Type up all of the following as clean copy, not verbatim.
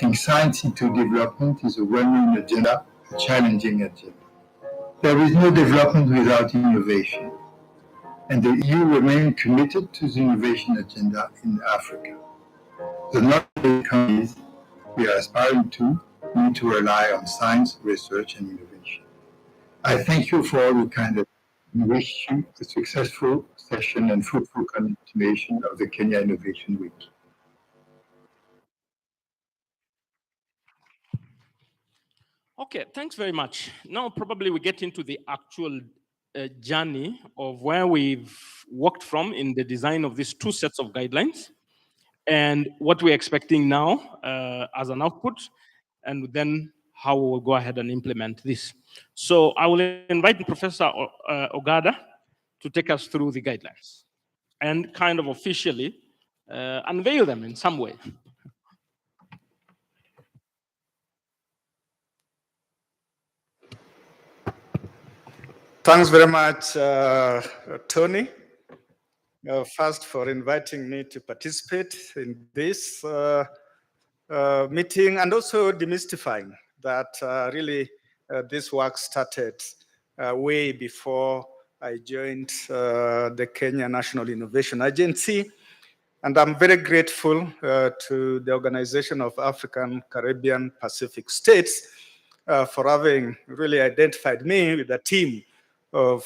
integrating science into development is a well-known agenda, a challenging agenda. There is no development without innovation, and the EU remains committed to the innovation agenda in Africa. The knowledge economies we are aspiring to need to rely on science, research, and innovation. I thank you for all your kind attention and wish you a successful session and fruitful continuation of the Kenya Innovation Week. Okay, thanks very much. Now probably we get into the actual journey of where we've worked from in the design of these two sets of guidelines and what we're expecting now as an output, and then how we will go ahead and implement this. So I will invite Professor Ogada to take us through the guidelines and kind of officially unveil them in some way. Thanks very much, Tony, first for inviting me to participate in this meeting, and also demystifying that really this work started way before I joined the Kenya National Innovation Agency. And I'm very grateful to the Organization of African, Caribbean, Pacific States for having really identified me with a team of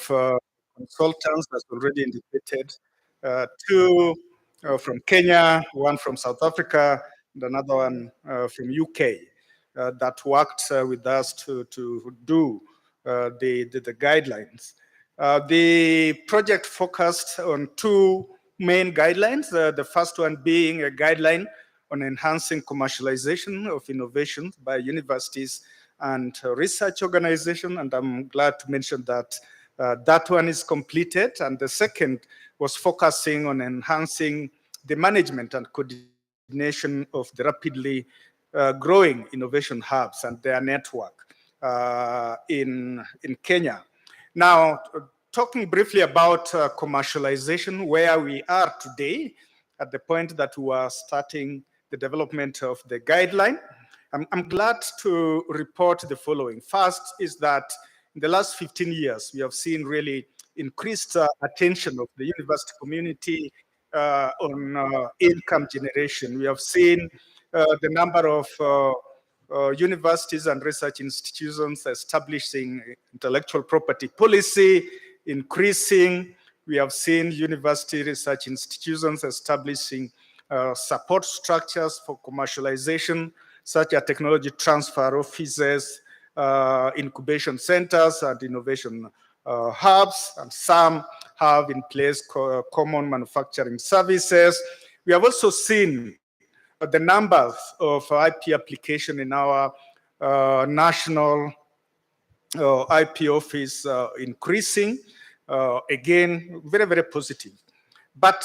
consultants, as already indicated, two from Kenya, one from South Africa, and another one from UK that worked with us to do the guidelines. The project focused on two main guidelines, the first one being a guideline on enhancing commercialization of innovations by universities and research organizations, and I'm glad to mention that that one is completed. And the second was focusing on enhancing the management and coordination of the rapidly growing innovation hubs and their network in Kenya. Now, talking briefly about commercialization, where we are today, at the point that we are starting the development of the guideline, I'm glad to report the following. First is that in the last 15 years, we have seen really increased attention of the university community on income generation. We have seen the number of universities and research institutions establishing intellectual property policy increasing. We have seen university research institutions establishing support structures for commercialization, such as technology transfer offices, incubation centers, and innovation hubs, and some have in place common manufacturing services. We have also seen the numbers of IP application in our national IP office increasing. Again, very, very positive. But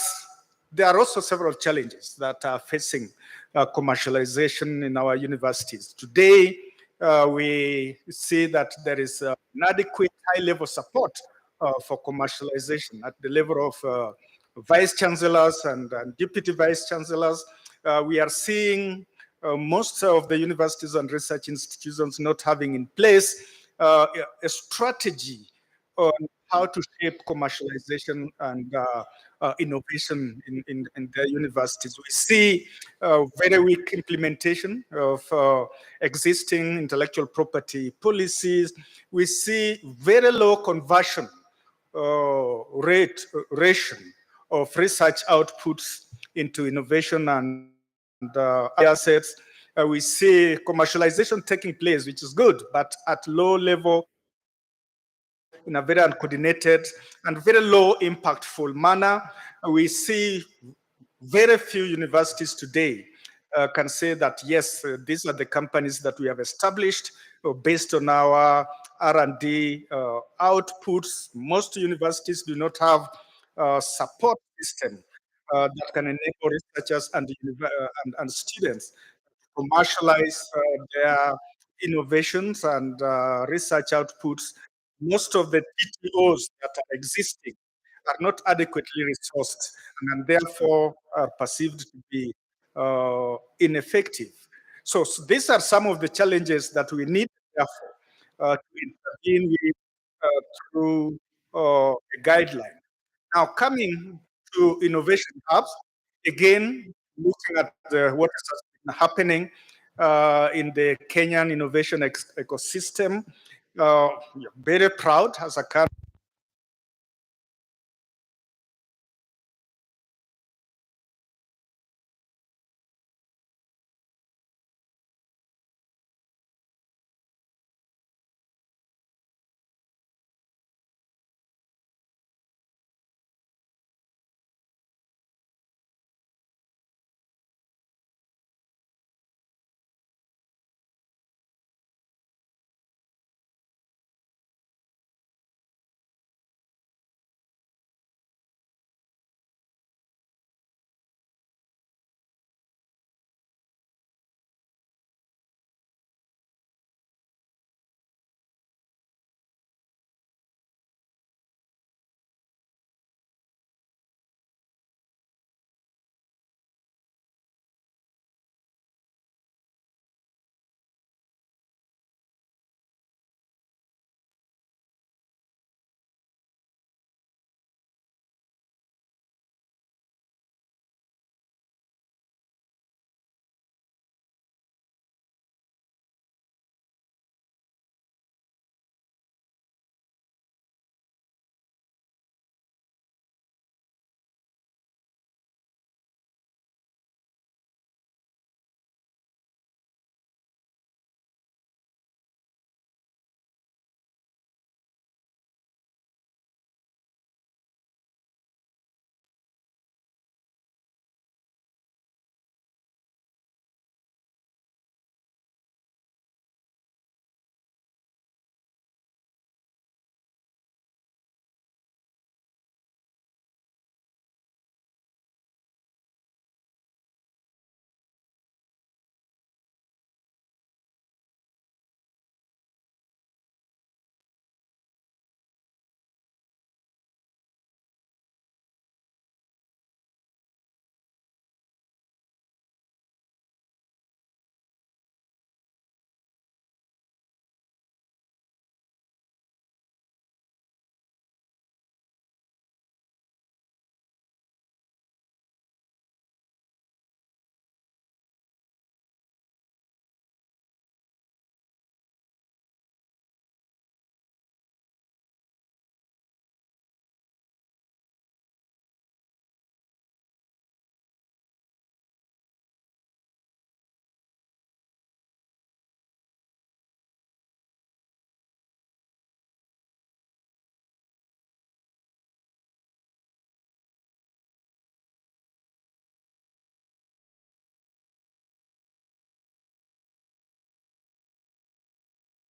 there are also several challenges that are facing commercialization in our universities. Today, we see that there is inadequate high-level support for commercialization at the level of vice chancellors and deputy vice chancellors. We are seeing most of the universities and research institutions not having in place a strategy on how to shape commercialization and innovation in their universities. We see very weak implementation of existing intellectual property policies. We see very low conversion ratio of research outputs into innovation and assets. We see commercialization taking place, which is good, but at low level, in a very uncoordinated and very low impactful manner. We see very few universities today can say that, yes, these are the companies that we have established based on our R&D outputs. Most universities do not have a support system that can enable researchers and students to commercialize their innovations and research outputs. Most of the TTOs that are existing are not adequately resourced and therefore are perceived to be ineffective. So these are some of the challenges that we need, therefore, to intervene with through a guideline. Now, coming to innovation hubs, again, looking at what has been happening in the Kenyan innovation ecosystem, very proud as a country